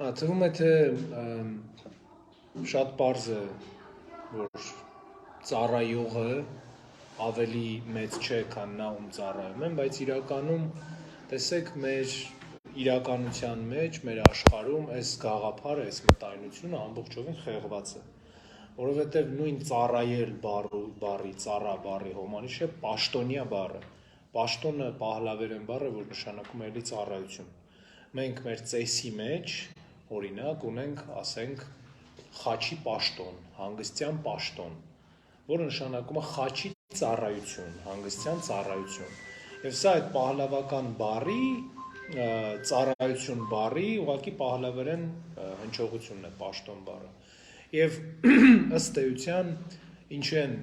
Թվում է թե շատ պարզ է, որ ծառայողը ավելի մեծ չէ, քան նա ում ծառայում են, բայց իրականում տեսեք մեր իրականության մեջ, մեր աշխարհում այս գաղափարը, այս մտայնությունը ամբողջովին խեղված է, որովհետև նույն ծառայել բառի, ծառա բառի հոմանիշ է պաշտոնյա բառը։ Պաշտոնը պահլավերեն բառ է, որ նշանակում է էլի ծառայություն։ Մենք մեր ծեսի մեջ օրինակ ունենք, ասենք, խաչի պաշտոն, հանգստյան պաշտոն, որը նշանակում է խաչի ծառայություն, հանգստյան ծառայություն։ Եվ սա այդ պահլավական բառի, ծառայություն բառի, ուղղակի պահլավերեն հնչողությունն է պաշտոն բառը։ Եվ ըստ էության ինչ են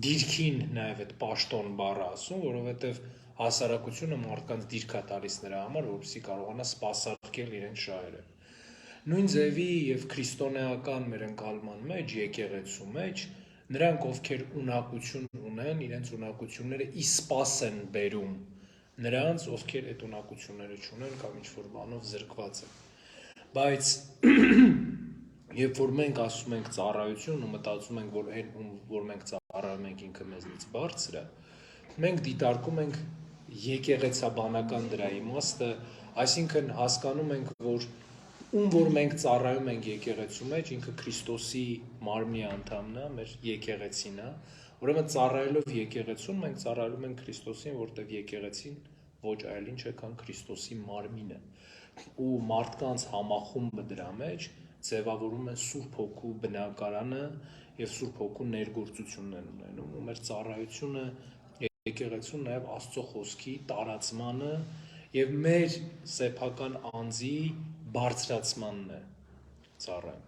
դիրքին նաև այդ պաշտոն բառը ասում, որովհետև հասարակությունը մարդկանց դիրք է տալիս նրա համար, որպեսզի կարողանա սպասարկել իրենց շահերը։ Նույն ձևի եւ քրիստոնեական մեր ընկալման մեջ, եկեղեցու մեջ, նրանք, ովքեր ունակություն ունեն, իրենց ունակությունները ի սպաս են բերում նրանց, ովքեր այդ ունակությունները չունեն կամ ինչ-որ բանով զրկված են։ Բայց երբ որ մենք ասում ենք ծառայություն ու մտածում ենք, որ մենք ծառայում ենք ինքը մեզնից բարձր է, մենք դիտարկում ենք եկեղեցաբանական դրա իմաստը, այսինքն հասկանում ենք, որ որ մենք ծառայում ենք եկեղեցու մեջ, ինքը Քրիստոսի մարմնի անդամն է, մեր եկեղեցին է, ուրեմն ծառայելով եկեղեցուն, մենք ծառայում ենք Քրիստոսին, որտեղ եկեղեցին ոչ այլ ինչ է, քան Քրիստոսի մարմինը, ու մարդկանց համախումբը դրա մեջ ձևավորում է Սուրբ Հոգու բնակարանը եւ Սուրբ Հոգու ներգործությունն են ունենում, ու մեր ծառայությունը եկեղեցուն նաև Աստծո խոսքի տարածմանը եւ մեր սեփական անձի բարձրացմանն է ծառայում։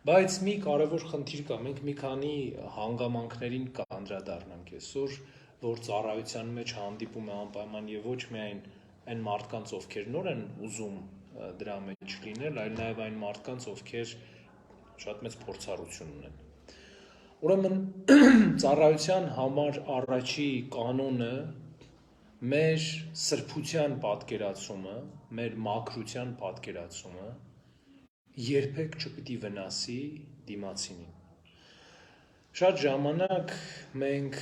Բայց մի կարևոր խնդիր կա, մենք մի քանի հանգամանքներին կանդրադառնանք այսօր, որ ծառայության մեջ հանդիպում է անպայման եւ ոչ միայն այն մարդկանց, ովքեր նոր են ուզում դրա մեջ լինել, այլ նաև այն մարդկանց, ովքեր շատ մեծ փորձառություն ունեն։ Ուրեմն ծառայության համար առաջի կանոնը մեր սրբության պատկերացումը, մեր մաքրության պատկերացումը երբեք չպիտի վնասի դիմացինին։ Շատ ժամանակ մենք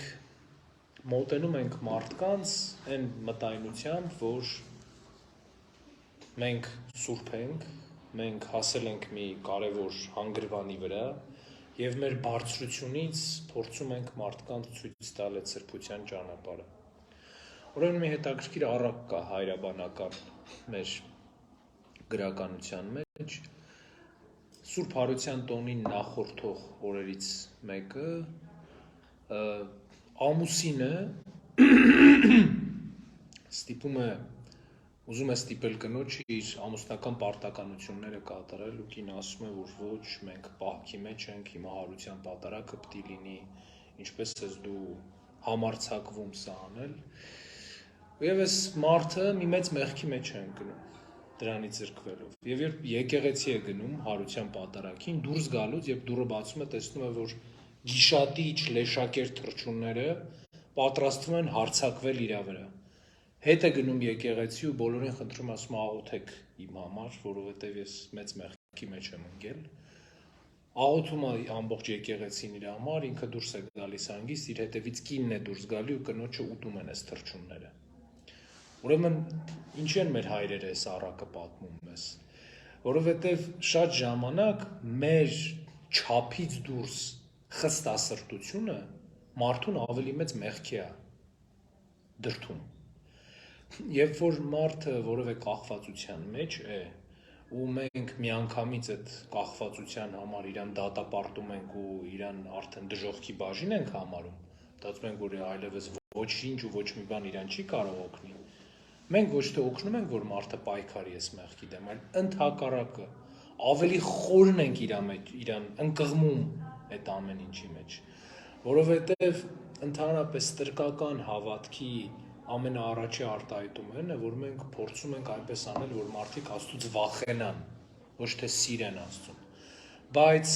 մոտենում ենք մարդկանց այն մտայնությամբ, որ մենք սուրբ ենք, մենք հասել ենք մի կարևոր հանգրվանի վրա եւ մեր բարձրությունից փորձում ենք մարդկանց ցույց տալ այդ սրբության ճանապարհը։ Ուրեմն մի հետաքրքիր առակ կա հայրաբանական մեր գրականության մեջ։ Սուրբ Հարության տոնին նախորդող օրերից մեկը ամուսինը ստիպում է ուզում է ստիպել կնոջը իր ամուսնական պարտականությունները կատարել ու կինը ասում է, որ ոչ, մենք պահքի մեջ ենք, հիմա հարության պատարագը պիտի լինի, ինչպես ես դու համարձակվում սա անել։ Եվ այս մարդը մի մեծ մեղքի մեջ է ընկնում դրանից զրկվելով։ Եվ երբ եկեղեցի է գնում հարության պատարագին, դուրս գալուց, երբ դուռը բացում է, տեսնում է, որ գիշատիչ լեշակեր թռչունները պատրաստվում են հարձակվել իր վրա։ Հետ է գնում եկեղեցի ու բոլորին խնդրում ասում աղոթեք իմ համար, որովհետև ես մեծ մեղքի մեջ եմ ընկել։ Աղոթում է ամբողջ եկեղեցին իր համար, ինքը դուրս է գալիս հանգիստ, իր հետևից կինն է դուրս գալի ու կնոջը ուտում են այս թռչունները։ Ուրեմն ինչ են մեր հայրերը այս առակը պատմում մեզ, որովհետև շատ ժամանակ մեր չափից դուրս խստասրտությունը մարդուն ավելի մեծ մեղքի է դրդում։ Երբ որ մարդը որևէ կախվածության մեջ է ու մենք միանգամից այդ կախվածության համար իրան դատապարտում ենք ու իրան արդեն դժոխքի բաժին ենք համարում, մտածում ենք, որ այլևս ոչինչ ու ոչ մի բան իրան չի կարող օգնի։ Մենք ոչ թե օգնում ենք, որ մարդը պայքարի այս մեղքի դեմ, այլ ընդհակառակը ավելի խորն ենք իրան ընկղմում այդ ամեն ինչի մեջ, որովհետև ընդհանրապես տրկական հավատքի ամենաառաջի արտահայտումն է, որ մենք փորձում ենք այնպես անել, որ մարդիկ Աստծուց վախենան, ոչ թե սիրեն Աստծուն։ Բայց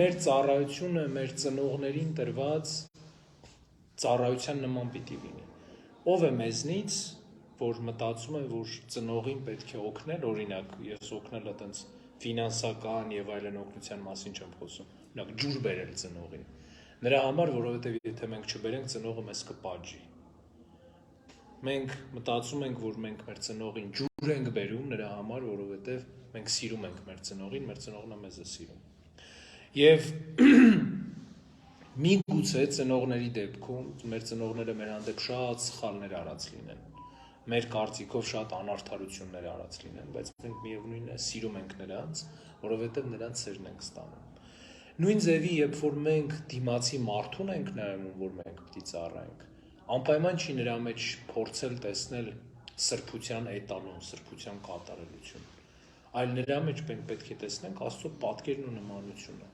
մեր ծառայությունը մեր ծնողներին տրված ծառայության նման պիտի լինի։ Ով է մեզնից որ մտածում են, որ ծնողին պետք է օգնել, օրինակ, ես օգնելը տենց ֆինանսական եւ այլն օգնության մասին չեմ խոսում, օրինակ ջուր բերել ծնողին, նրա համար, որովհետեւ եթե մենք չբերենք, ծնողը մեզ կպատժի։ Մենք մտածում ենք, որ մենք մեր ծնողին ջուր ենք բերում նրա համար, որովհետեւ մենք սիրում ենք մեր ծնողին, մեր ծնողն է մեզ սիրում։ Եվ միգուցե ծնողների դեպքում մեր ծնողները մեր հանդեպ շատ սխալներ արած լինեն, մեր կարծիքով շատ անարդարություններ արած լինեն, բայց մենք միևնույնն է սիրում ենք նրանց, որովհետև նրանց սերն ենք ստանում։ Նույն ձևի, երբ որ մենք դիմացի մարդուն ենք նայում, որ մենք պիտի ծառայենք, անպայման չի նրա մեջ փորձել տեսնել սրբության էտալոն, սրբության կատարելություն, այլ նրա մեջ մենք պետք է տեսնենք Աստծո պատկերն ու նմանությունը։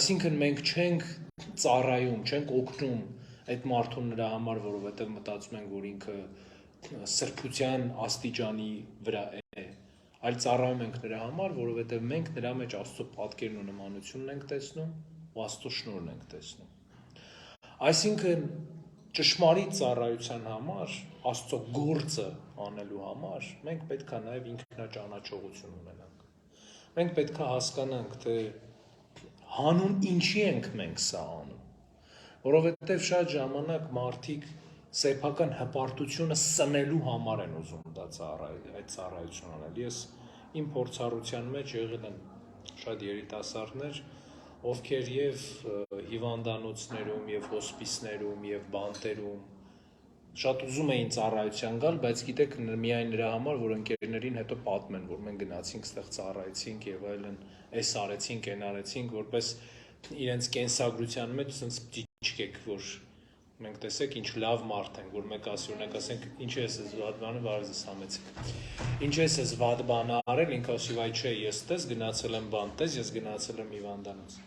Այսինքն մենք չենք ծառայում, չենք օգնում այդ մարդուն նրա համար, որովհետև մտածում ենք, որ ինքը սրբության աստիճանի վրա է, այլ ծառայում ենք նրա համար, որովհետև մենք նրա մեջ Աստծո պատկերն ու նմանությունն ենք տեսնում ու Աստծո շնորհն ենք տեսնում։ Այսինքն ճշմարիտ ծառայության համար, Աստծո գործը անելու համար, մենք պետք է նաև ինքնաճանաչողություն ունենանք։ Մենք պետք է հասկանանք, թե հանուն ինչի ենք մենք սա անում, որովհետև շատ ժամանակ մարդիկ սեփական հպարտությունը սնելու համար են ուզում դա այդ ծառայություն անել։ Ես իմ փորձառության մեջ եղել են շատ երիտասարդներ, ովքեր եւ հիվանդանոցներում, եւ հոսպիսներում, եւ բանտերում շատ ուզում էին ծառայության գալ, բայց գիտեք, միայն նրա համար, որ ընկերներին հետո պատմեն, որ մենք գնացինք, ստեղ ծառայեցինք եւ այլն, էս արեցինք, այն արեցինք, որպես իրենց կենսագրության մեջ sense ճիճկեք, որ մենք տեսեք ինչ լավ մարդ ենք, որ մեկ ասի, օրինակ ասենք, ինչ ես ես վատ բանը վարզես համեցեք։ Ինչ ես ես վատ բանը արել, ինքը ասի, վայ չէ, ես տես գնացել եմ բանտես, ես գնացել եմ հիվանդանոց։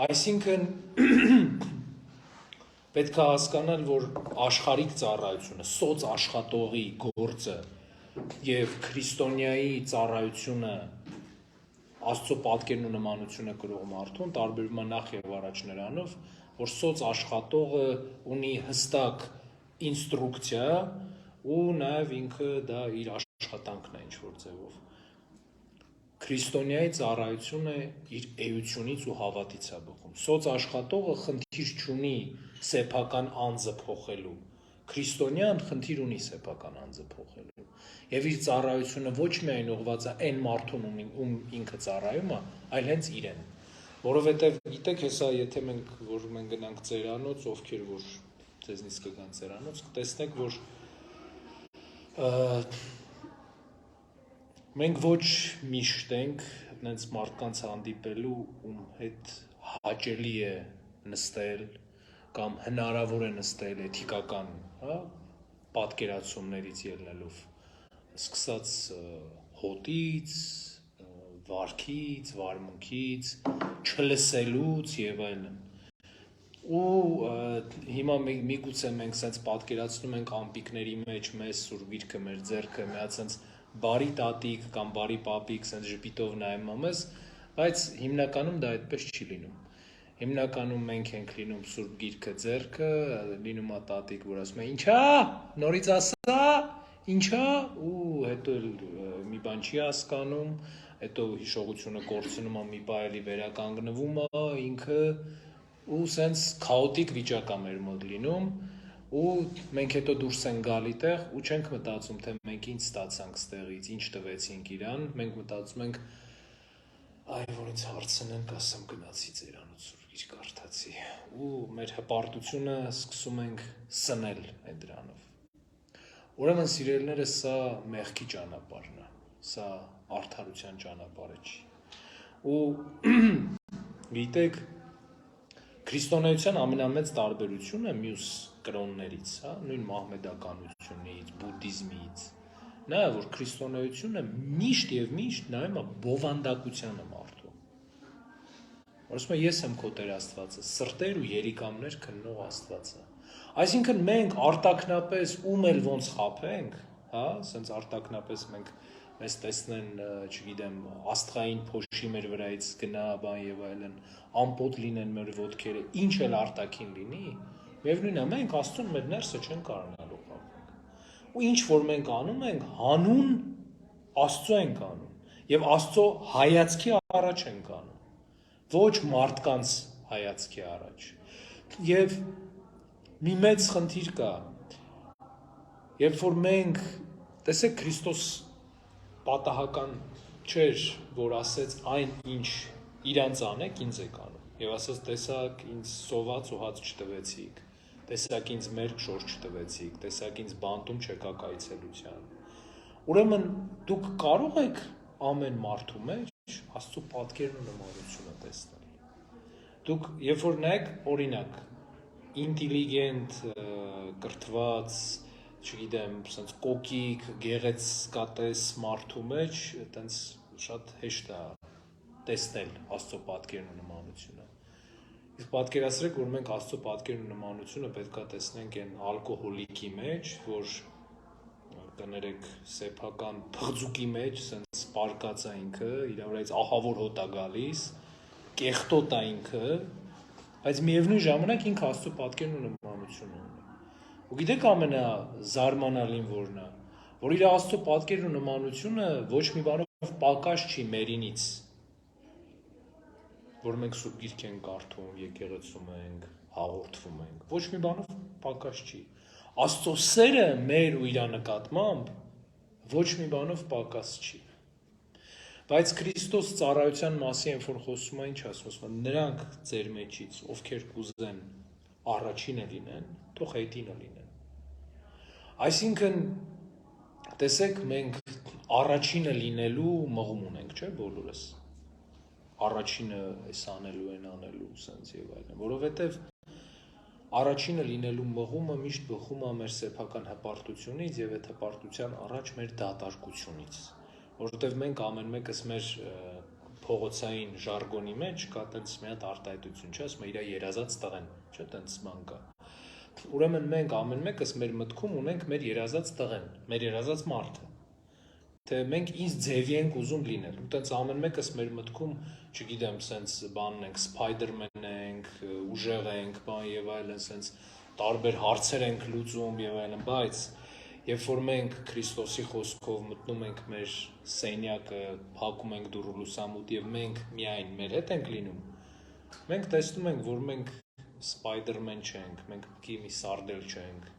Այսինքն պետք է հասկանալ, որ աշխարհիկ ծառայությունը, սոց աշխատողի գործը եւ քրիստոնյայի ծառայությունը Աստծո պատկերն ու նմանությունը կրող մարդուն տարբերվում է նախ եւ առաջ նրանով, որ սոց աշխատողը ունի հստակ ինստրուկցիա ու նաեւ ինքը դա իր աշխատանքն է ինչ-որ ձևով։ Քրիստոնյայի ծառայությունը իր էությունից ու հավատից է բխում։ Սոց աշխատողը խնդիր չունի սեփական անձը փոխելու։ Քրիստոնյան խնդիր ունի սեփական անձը փոխելու։ Եվ իր ծառայությունը ոչ միայն ուղղված է այն մարդուն, ում ինքը ծառայում է, այլ հենց իրեն։ Որովհետև գիտեք, հեսա եթե մենք գնանք ծերանոց, ովքեր որ ձեզնից կգան ծերանոց, կտեսնեք, որ մենք ոչ միշտ ենք այնց մարդկանց հանդիպելու, ում հետ հաճելի է նստել կամ հնարավոր է նստել էթիկական, պատկերացումներից ելնելով, սկսած հոտից, վարքից, վարմունքից, չլսելուց եւ այլն։ Ու հիմա միգուցե մենք սենց պատկերացնում ենք ամպիկների մեջ մեզ Սուրբ Գիրքը մեր ձեռքը, մի հատ սենց բարի տատիկ կամ բարի պապիկ սենց ժպիտով նայում ամես, բայց հիմնականում դա այդպես չի լինում։ Հիմնականում մենք ենք լինում Սուրբ Գիրքը ձեռքը, լինում է տատիկ, որ ասում է ինչա, նորից ասա, ինչա, ու հետո մի բան չի հասկանում, հետո հիշողությունը կորցնում է, մի բա էլի վերականգնվում է ինքը, ու սենց քաոտիկ վիճակ է մեր մոտ լինում, ու մենք հետո դուրս ենք գալի տեղ ու չենք մտածում, թե մենք ինչ ստացանք ստեղից, ինչ տվեցինք իրան, մենք մտածում ենք, այ որ ինձ հարցնեն, կասեմ գնացի ծերանոց Սուրբ Գիրք կարդացի, ու մեր հպարտությունը սկսում ենք սնել այդ դրանով։ Ուրեմն սիրելիները, սա մեղքի ճանապարհն է, սա արդարության ճանապարհը չի։ Ու գիտեք, քրիստոնեության ամենամեծ տարբերությունը մյուս կրոններից, նույն մահմեդականությունից, բուդդիզմից, նա է, որ քրիստոնեությունը միշտ եւ միշտ նայում է բովանդակությանը մարդու։ Ասում է, ես եմ քո Տեր Աստվածը, սրտեր ու երիկամներ քննող Աստվածը։ Այսինքն մենք արտակնապես ում էլ ոնց խաբենք, սենց արտակնապես մեզ տեսնեն, չգիտեմ, աստղային փոշի մեր վրայից գնա, բան եւ այլն, ամպոտ լինեն մեր ոտքերը, ինչ էլ արտաքին լինի, միևնույնն է, մենք Աստծուն մեր ներսը չեն կարողանալու խաբենք։ ու ինչ որ մենք անում ենք, հանուն Աստծո ենք անում, եւ Աստծո հայացքի առաջ ենք անում, ոչ մարդկանց հայացքի առաջ։ Եվ մի մեծ խնդիր կա, երբ որ մենք, տեսեք, Քրիստոս պատահական չէր, որ ասեց այն ինչ իրանց անեք, ինձ եք անում, եւ ասեց տեսակ ինձ սոված ու հաց չտվեցիք, տեսակ ինձ մերկ շոր չտվեցիք, տեսակ ինձ բանտում չեկաք այցելության։ Ուրեմն դուք կարող եք ամեն մարդու մեջ Աստծո պատկերն ու նմանությունը տեսնել։ Դուք երբ որ նայեք, օրինակ, ինտելիգենտ, կրթված, չգիտեմ, ասենց կոկիկ, գեղեցկատես մարդու մեջ այտենց շատ հեշտ է տեսնել Աստծո պատկերն ու նմանությունը։ Իսկ պատկերացրեք, որ մենք Աստծո պատկերն ու նմանությունը պետք է տեսնենք այն ալկոհոլիկի մեջ, որ կներեք սեփական փղձուկի մեջ, ասենց պարկած է ինքը, իր վրայից ահավոր հոտ է գալիս, կեղտոտ է ինքը, բայց միևնույն ժամանակ ինքը Աստծո պատկերն ու նմանությունը ունի։ Ու գիտեք ամենազարմանալին որն է, որ իր Աստծո պատկերն ու նմանությունը ոչ մի բանով պակաս չի մերինից, որ մենք սուրբ գիրք ենք կարդում, եկեղեցում ենք, հաղորդվում ենք, ոչ մի բանով պակաս չի։ Աստծո սերը մեր ու իր նկատմամբ ոչ մի բանով պակաս չի։ Բայց Քրիստոս ծառայության մասին, որ խոսում է, ինչ ասում է, նրանք ձեր մեջից, ովքեր կուզեն առաջինը լինեն, թող հետինը լինեն։ Այսինքն, տեսեք, մենք առաջինը լինելու մղում ունենք, չէ՞, բոլորս։ Առաջինը էս անելու, այն անելու, սենց եւ այլն, որովհետեւ առաջինը լինելու մղումը միշտ բխում է մեր սեփական հպարտությունից եւ այդ հպարտության առաջ մեր դատարկությունից, որովհետեւ մենք ամեն մեկս մեր փողոցային ժարգոնի մեջ կա տենց մի հատ արտահայտություն, չէ՞, ասում է իր երազած տղեն, չէ՞, տենց բան կա։ Ուրեմն մենք ամեն մեկս մեր մտքում ունենք մեր երազած տղեն, մեր երազած մարդը, թե մենք ինչ ձևի ենք ուզում լինել, ու տենց ամեն մեկս մեր մտքում, չգիտեմ, սենց բանն ենք, Սփայդերմեն ենք, ուժեղ ենք, բան եւ այլն, սենց տարբեր հարցեր ենք լուծում եւ այլն, բայց երբ որ մենք Քրիստոսի խոսքով մտնում ենք մեր սենյակը, փակում ենք դուռը լուսամուտ եւ մենք միայն մեր հետ ենք լինում, մենք տեսնում ենք, որ մենք Սփայդերմեն չենք, մենք մի սարդել չենք,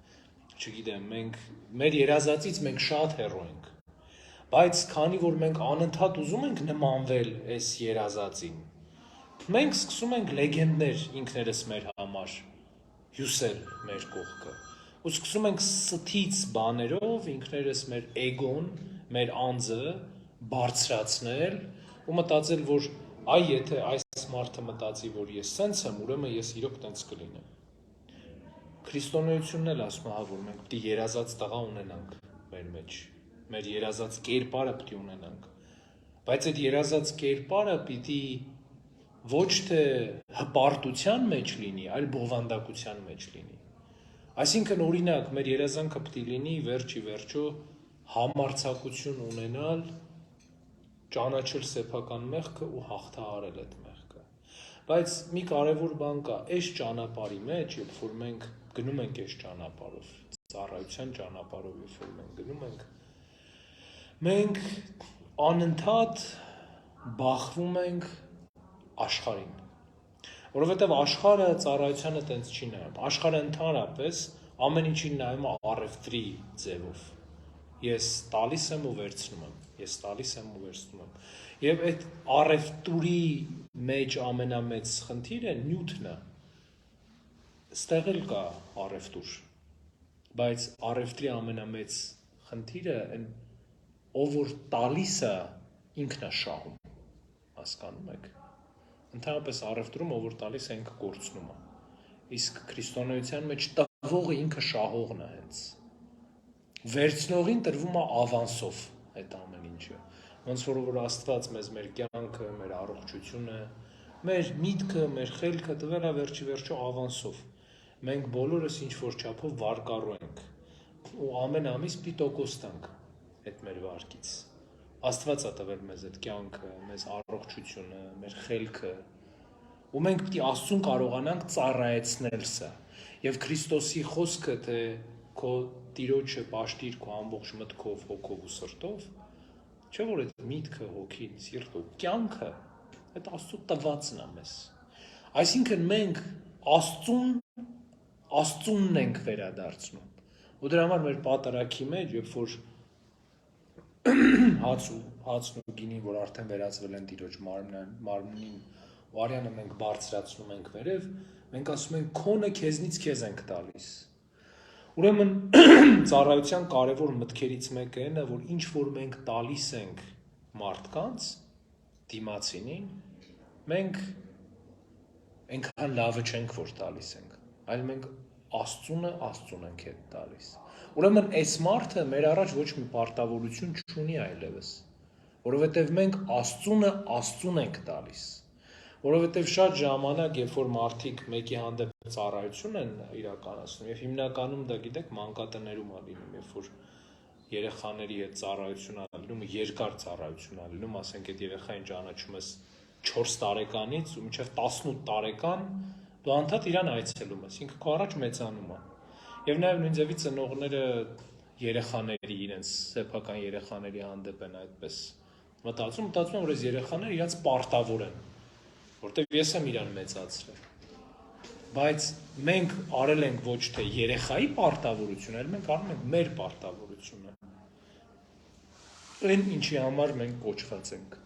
չգիտեմ, մենք մեր երազածից մենք շատ հեռու ենք, բայց քանի որ մենք անընդհատ ուզում ենք նմանվել այս երազածին, մենք սկսում ենք լեգենդներ ինքներս մեր համար հյուսել մեր կողքը, ու սկսում ենք ստից բաներով ինքներս մեր էգոն, մեր անձը բարձրացնել ու մտածել, որ այ եթե այս մարդը մտածի, որ ես սենց եմ, ուրեմն ես իրոք տենց կլինեմ։ Քրիստոնեությունն էլ ասում է, որ մենք պիտի երազած տղա ունենանք մեր մեջ, մեր երազած կերպարը պիտի ունենանք, բայց այդ երազած կերպարը պիտի ոչ թե հպարտության մեջ լինի, այլ բովանդակության մեջ լինի։ Այսինքն օրինակ մեր երազանքը պիտի լինի վերջի վերջո համարձակություն ունենալ, ճանաչել սեփական մեղքը ու հաղթահարել այդ մեղքը։ Բայց մի կարևոր բան կա, այս ճանապարհի մեջ, երբ որ մենք գնում ենք այս ճանապարհով, ծառայության ճանապարհով, երբ որ մենք գնում ենք, մենք անընդհատ բախվում ենք աշխարհին, որովհետև աշխարհը ծառայությանը տենց չի նայում, աշխարհը ընդհանրապես ամեն ինչին նայում է առևտրի ձևով, ես տալիս եմ ու վերցնում եմ, ես տալիս եմ ու վերցնում եմ, եւ այդ առևտուրի մեջ ամենամեծ խնդիրը նյութն է, ստեղ էլ կա առևտուր, բայց առևտրի ամենամեծ խնդիրը ով որ տալիս է ինքն է շահում, հասկանում եք, ընդհանրապես առևտրում ով որ տալիս է ինքը կորցնում է, իսկ քրիստոնեության մեջ տվողը ինքը շահողն է հենց, վերցնողին տրվում է ավանսով այդ ամեն ինչը, ոնց որ Աստված մեզ մեր կյանքը, մեր առողջությունը, մեր միտքը, մեր խելքը տվել է վերջի վերջո ավանսով, մենք բոլորս ինչ որ չափով վարկառու ենք, ու ամեն ամիս պիտոկոս տանք այդ մեր վարկից, Աստված է տվել մեզ այդ կյանքը, մեզ առողջությունը, մեր խելքը, ու մենք պիտի Աստծուն կարողանանք ծառայեցնել սա, եւ Քրիստոսի խոսքը, թե քո տիրոջը պաշտիր քո ամբողջ մտքով, հոգով ու սրտով, չէ՞ որ այդ միտքը, հոգին, սիրտը, կյանքը այդ Աստծո տվածն է մեզ։ Այսինքն մենք Աստծունն ենք վերադարձնում։ Ու դրա համար մեր պատարագի մեջ, երբ որ հացն ու գինին, որ արդեն վերածվել են տիրոջ մարմնին ու արյանը մենք բարձրացնում ենք վերև, մենք ասում ենք քոնը քեզնից քեզ ենք տալիս։ Ուրեմն ծառայության կարևոր մտքերից մեկը այն է, որ ինչ որ մենք տալիս ենք մարդկանց դիմացինին, մենք այնքան լավը չենք, որ տալիս ենք, այլ մենք Աստծուն ենք հետ տալիս։ Ուրեմն այս մարդը մեր առաջ ոչ մի պարտավորություն չունի այլևս, որովհետև մենք Աստծուն ենք տալիս։ Որովհետև շատ ժամանակ, երբ որ մարդիկ մեկի հանդեպ ծառայություն են իրականացնում, եւ հիմնականում դա գիտեք մանկատներում է լինում, երբ որ երեխաների հետ ծառայություն է լինում, երկար ծառայություն է լինում, ասենք այդ երեխային ճանաչում ես 4 տարեկանից ու մինչև 18 տարեկան դու անդադ իրան այցելում ես, ինքը քո առաջ մեծանում է։ Եվ նաև նույնձևի ծնողները երեխաների իրենց սեփական երեխաների հանդեպ են այդպես մտածում, որ այս երեխաները իրենց պարտավոր են, որտեղ ես եմ իրան մեծացրել։ Բայց մենք արել ենք ոչ թե երեխայի պարտավորություն, այլ մենք արում ենք մեր պարտավորությունը։ Այն ինչի համար մենք կոչված ենք։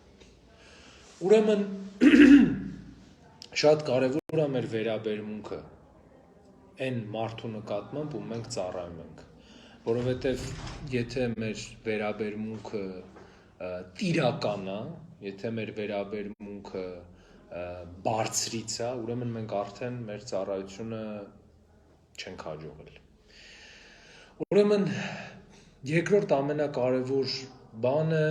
Ուրեմն շատ կարևոր է մեր վերաբերմունքը այն մարդու նկատմամբ, ու մենք ծառայում ենք, որովհետև եթե մեր վերաբերմունքը տիրական է, եթե մեր վերաբերմունքը բարձրից է, ուրեմն մենք արդեն մեր ծառայությունը չենք հաջողել։ Ուրեմն երկրորդ ամենակարևոր բանը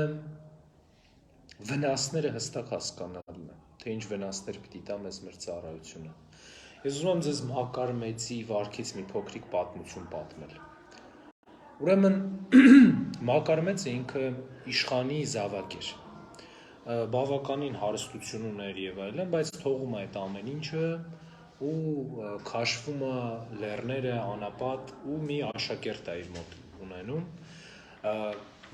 վնասները հստակ հասկանալն է, թե ինչ վնասներ պիտի տա մեզ մեր ծառայությունը։ Ես ուզում եմ ձեզ Մակար մեծի վարքից մի փոքրիկ պատմություն պատմել։ Ուրեմն Մակար մեծը ինքը իշխանի զավակ էր, բավականին հարստություն ուներ եւ այլն, բայց թողում է այդ ամեն ինչը ու քաշվում է լեռները, անապատ ու մի աշակերտ է իր մոտ ունենում։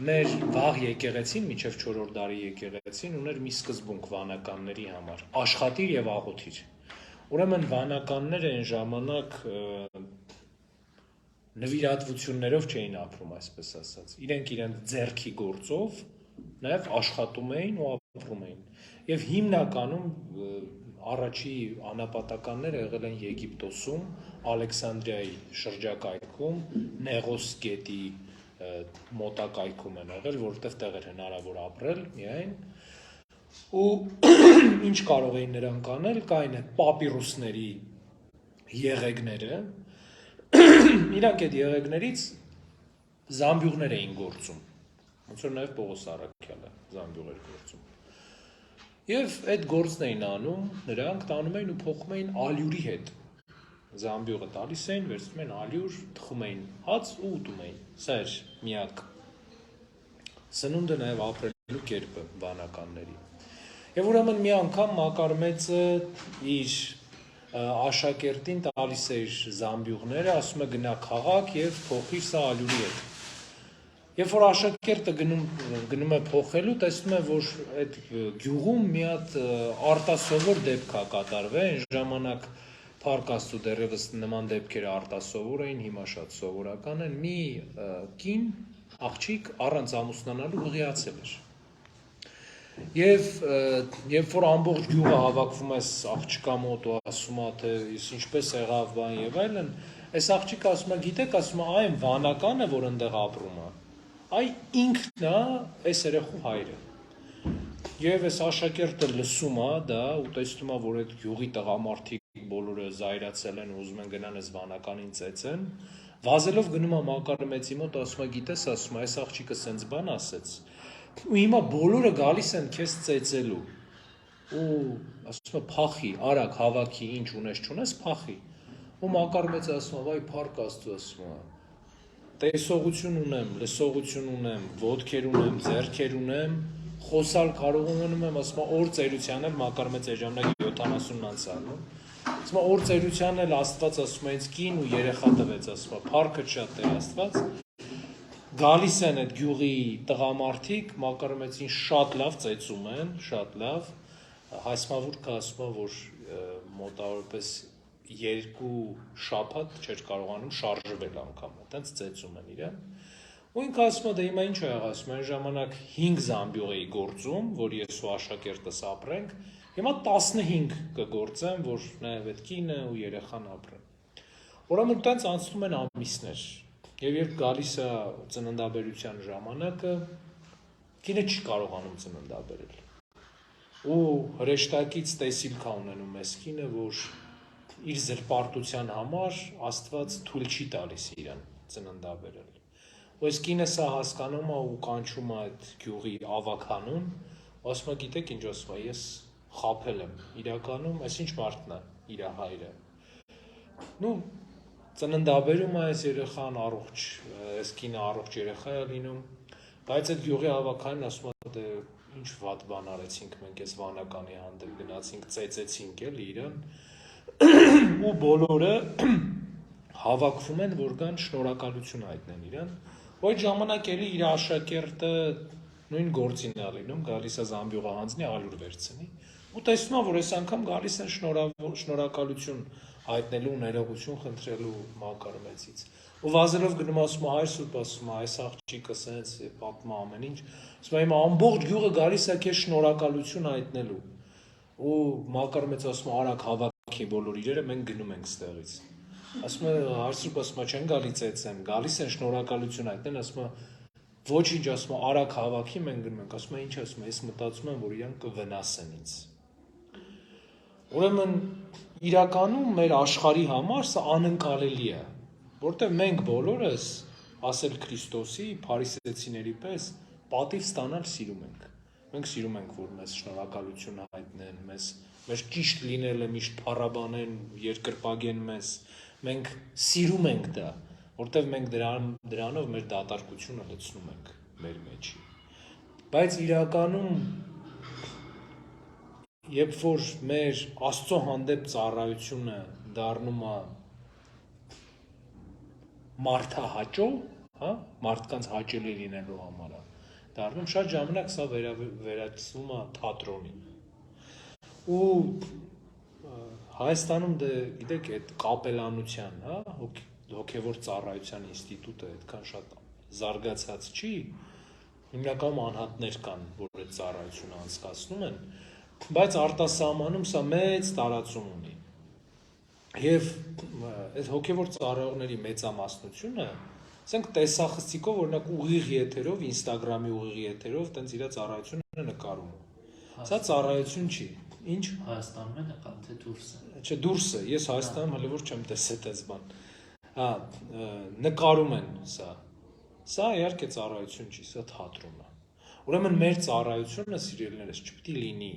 Մեր վաղ եկեղեցին, մինչև 4-րդ դարի եկեղեցին ուներ մի սկզբունք վանականների համար, աշխատիր եւ աղոթիր։ Ուրեմն վանականները այն ժամանակ նվիրատվություններով չէին ապրում, այսպես ասած։ Իրենք ձեռքի գործով նաև աշխատում էին ու ապրում էին։ Եվ հիմնականում առաջի անապատականները եղել են Եգիպտոսում, Ալեքսանդրիայի շրջակայքում, Նեղոս գետի մոտակայքում են եղել, որտեղ տեղ էր հնարավոր ապրել միայն։ Ու ինչ կարող էին նրանք անել, կային այդ պապիրուսների եղեգները, իրանք այդ եղեգներից զամբյուղներ էին գործում, ոնց որ նաև Պողոս Առաքյալը զամբյուղ էր գործում։ Եվ այդ գործն էին անում, նրանք տանում էին ու փոխում էին ալյուրի հետ։ Զամբյուղը տալիս էին, վերցնում են ալյուր, թխում էին հաց ու ուտում էին։ Սա էր միակ սնունդը, նաև ապրելու կերպը վանականների։ Եվ ուրեմն մի անգամ Մակար մեծը իր աշակերտին տալիս է իր զամբյուղները, ասում է գնա քաղաք եւ փոխիր սա ալյուրի հետ։ Երբ որ աշակերտը գնում է փոխելու, տեսնում է, որ այդ գյուղում մի հատ արտասովոր դեպք է կատարվել, այն ժամանակ Փառք Աստծո դեռևս նման դեպքերը արտասովոր էին, հիմա շատ սովորական են, մի կին աղջիկ առանց ամուսնանալու հղիացել էր։ Եվ երբ որ ամբողջ գյուղը հավաքվում է աղջկա մոտ ու ասում է, թե ինչպես եղավ բան եւ այլն, այս աղջիկը ասում է, գիտեք, ասում է, այն վանականը, որ այնտեղ ապրում է, այ ինքն է այս երեխու հայրը։ Եվ այս աշակերտը լսում է դա ու տեսնում է, որ այդ գյուղի տղամարդիկ բոլորը զայրացել են ու ուզում են գնան այս վանականին ծեծեն, վազելով գնում է Մակար մեծի մոտ, ասում է, գիտես, ասում է, այս աղջիկը սենց բան ասեց, ու հիմա բոլորը գալիս են քեզ ծեծելու, ու ասում է, փախի, արագ հավաքի, ինչ ունես չունես, փախի։ Ու Մակար մեծը ասում է, վայ Փառք Աստծո, ասում է, տեսողություն ունեմ, լսողություն ունեմ, ոտքեր ունեմ, ձեռքեր ունեմ, խոսալ կարող ունեմ, ասում է, օր ծերության էլ Մակար մեծը ժամանակ 70-ն անցալու, Ասում օր ծերությանն էլ Աստված ասում է ինձ կին ու երեխա տվեց, ասում է փառքը շատ Տեր Աստված։ Գալիս են այդ գյուղի տղամարդիկ, Մակարամեցին շատ լավ ծեծում են, շատ լավ։ Հայսմավուրքը ասում է, որ մոտավորապես 2 շաբաթ չէր կարողանում շարժվել անգամ, այտենց ծեծում են իրեն։ Ու ինքը ասում է, դե հիմա ինչ է եղած, ասում է, այն ժամանակ 5 զամբյուղ էի գործում, որ ես ու աշակերտս ապրենք, հիմա 15 կգործեմ, որ նաև այդ կինը ու երեխան ապրեն։ Ուրեմն այտենց անցնում են ամիսներ, եւ երբ գալիս է ծննդաբերության ժամանակը, կինը չի կարողանում ծննդաբերել։ Ու հրեշտակից տեսիլք է ունենում այս կինը, որ իր զրպարտության համար Աստված թույլ չի տալիս իրան ծննդաբերել։ Ու այս կինը սա հասկանում է ու կանչում է այդ գյուղի ավագանուն, ասում է, գիտեք ինչ ասում է, ես խաբել եմ, իրականում այս ինչ մարդն է, իր հայրը։ Ну, ծննդաբերում է այս երեխան առողջ, այս կինը առողջ երեխա է լինում, բայց այդ գյուղի ավագանն ասում է, դե ինչ վատ բան արեցինք մենք այս վանականի հանդեպ գնացինք, ծեծեցինք էլ իրան, ու բոլորը հավաքվում են, որ կան շնորհակալություն հայտնեն իրան, ու այդ ժամանակ էլի իր աշակերտը նույն գործին է լինում, գալիս է զամբյուղը հանձնի, ալյուր վերցնի, ու տեսնում է, որ այս անգամ գալիս են շնորհակալություն հայտնելու, ներողություն խնդրելու Մակարամեցից։ Ու վազելով գնում ասում է, հայր Սուրբ ասում է, այս աղջիկը սենց պատմում ամեն ինչ, ասում է, հիմա ամբողջ գյուղը գալիս է քեզ շնորհակալություն հայտնելու։ Ու Մակարամեցը ասում է, արագ հավաքի բոլոր իրերը, մենք գնում ենք ստեղից։ Ասում է, հայր Սուրբ ասում է, չեն գալիս ծեծեմ, գալիս են շնորհակալություն հայտնեն, ասում է, ոչինչ, ասում է, արագ հավաքի, մենք գնում ենք, ասում է, ինչ ասում է, ես մտածում եմ, որ իրանք կվնասեն ինձ։ Ուրեմն իրականում մեր աշխարհի համար սա անընկալելի է, որտեղ մենք բոլորս, ասել Քրիստոսի, փարիսեցիների պես, պատիվ ստանալ սիրում ենք։ Մենք սիրում ենք, որ մեզ շնորհակալություն հայտնեն, մեր ճիշտ լինելը միշտ փառաբանեն, երկրպագեն մեզ։ Մենք սիրում ենք դա, որտեղ մենք դրանով մեր դատարկությունը լցնում ենք մեր մեջի։ Բայց իրականում երբ որ մեր Աստծո հանդեպ ծառայությունը դառնում է մարդահաճո, հա, մարդկանց հաճելի լինելու համար է դառնում, շատ ժամանակ սա վերածվում է թատրոնի։ Ու Հայաստանում դե գիտեք այդ կապելանության, հա, հոգևոր ծառայության ինստիտուտը այդքան շատ զարգացած չի, հիմնականում անհատներ կան, որ այդ ծառայությունը անցկացնում են, բայց արտասահմանում սա մեծ տարածում ունի։ Եվ այդ հոգևոր ծառայողների մեծամասնությունը, ասենք տեսախցիկով, օրինակ ուղիղ եթերով, Instagram-ի ուղիղ եթերով տենց իր ծառայությունը նկարում։ Սա ծառայություն չի։ Ինչ Հայաստանում է նկարում, թե դուրս է։ Չէ, դուրս է։ Ես Հայաստանում հələ որ չեմ տեսել այդպես բան։ Հա, նկարում են սա։ Սա իհարկե ծառայություն չի, սա թատրոն է։ Ուրեմն մեր ծառայությունը, սիրելիներս, չպետք է լինի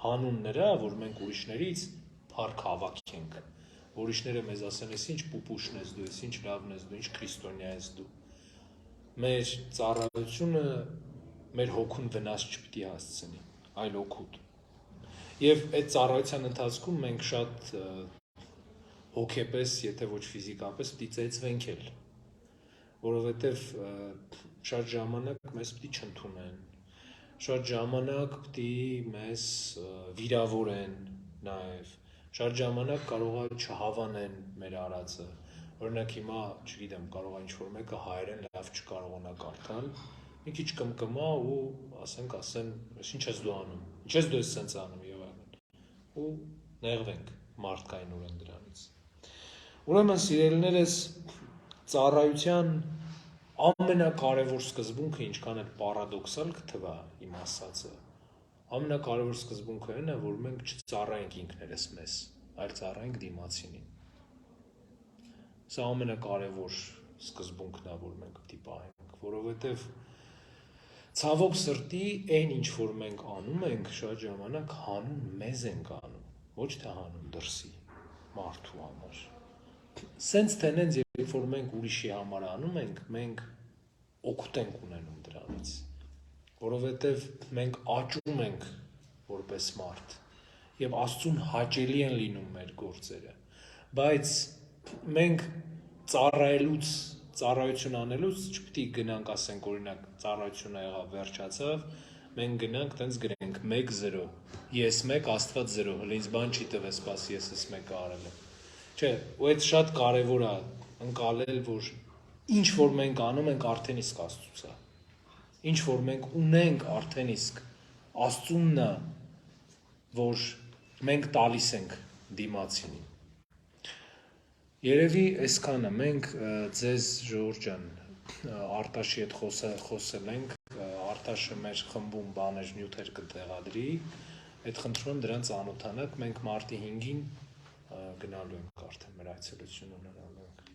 հանուն նրա, որ մենք ուրիշներից փառք հավաքենք, որ ուրիշները մեզ ասեն, ես ինչ պուպուշն ես դու, ես ինչ լավն ես դու, ինչ քրիստոնյա ես դու։ Մեր ծառայությունը մեր հոգուն վնաս չպետք է հասցնի, այլ օգուտ։ Եվ այդ ծառայության ընթացքում մենք շատ հոգեպես, եթե ոչ ֆիզիկապես, պիտի ծեծվենք էլ, որովհետև շատ ժամանակ մեզ պիտի չընդունեն, շատ ժամանակ պիտի մեզ վիրավորեն նաև, շատ ժամանակ կարող է չհավանեն մեր արածը, օրինակ հիմա, չգիտեմ, կարող է ինչ-որ մեկը հայերեն լավ չկարողանա կարդալ, մի քիչ կմկմա ու ասեն, ես ինչ ես դու անում, ինչ ես դու ես սենց անում եւ այլն, ու նեղվենք մարդկայնորեն դրանից։ Ուրեմն սիրելիներս, ծառայության ամենակարևոր սկզբունքը, ինչքան էլ պարադոքսալ կթվա իմ ասածը, ամենակարևոր սկզբունքը այն է, որ մենք չծառայենք ինքներս մեզ, այլ ծառայենք դիմացինին։ Սա ամենակարևոր սկզբունքն է, որ մենք պիտի պահենք, որովհետև ցավոք սրտի այն ինչ որ մենք անում ենք, շատ ժամանակ հանուն մեզ ենք անում, ոչ թե հանուն դրսի մարդու համար։ Սենց թե նենց երբ որ մենք ուրիշի համար անում ենք, մենք օգուտ ենք ունենում դրանից, որովհետև մենք աճում ենք որպես մարդ, եւ Աստծուն հաճելի են լինում մեր գործերը, բայց մենք ծառայություն անելուց չպետք է գնանք, ասենք օրինակ ծառայությունը եղավ վերջացավ, մենք գնանք տենց գրենք 1-0, ես 1 Աստված 0, հələ ինձ բան չի տվել, սպասի ես էս մեկը արել եմ։ Չէ, ու այդ շատ կարևոր է ընկալել, որ ինչ որ մենք անում ենք արդեն իսկ Աստծուց է։ Ինչ որ մենք ունենք արդեն իսկ Աստծունն է, որ մենք տալիս ենք դիմացինին։ Երևի այսքանը մենք ձեզ Ժորժ ջան Արտաշի հետ խոսել ենք, Արտաշը մեր խմբում բաներ նյութեր կտեղադրի, այդ խնդրում եմ դրան ծանոթանաք, մենք մարտի 5-ին գնալու ենք արդեն մեր այցելությունը ունենալու ենք։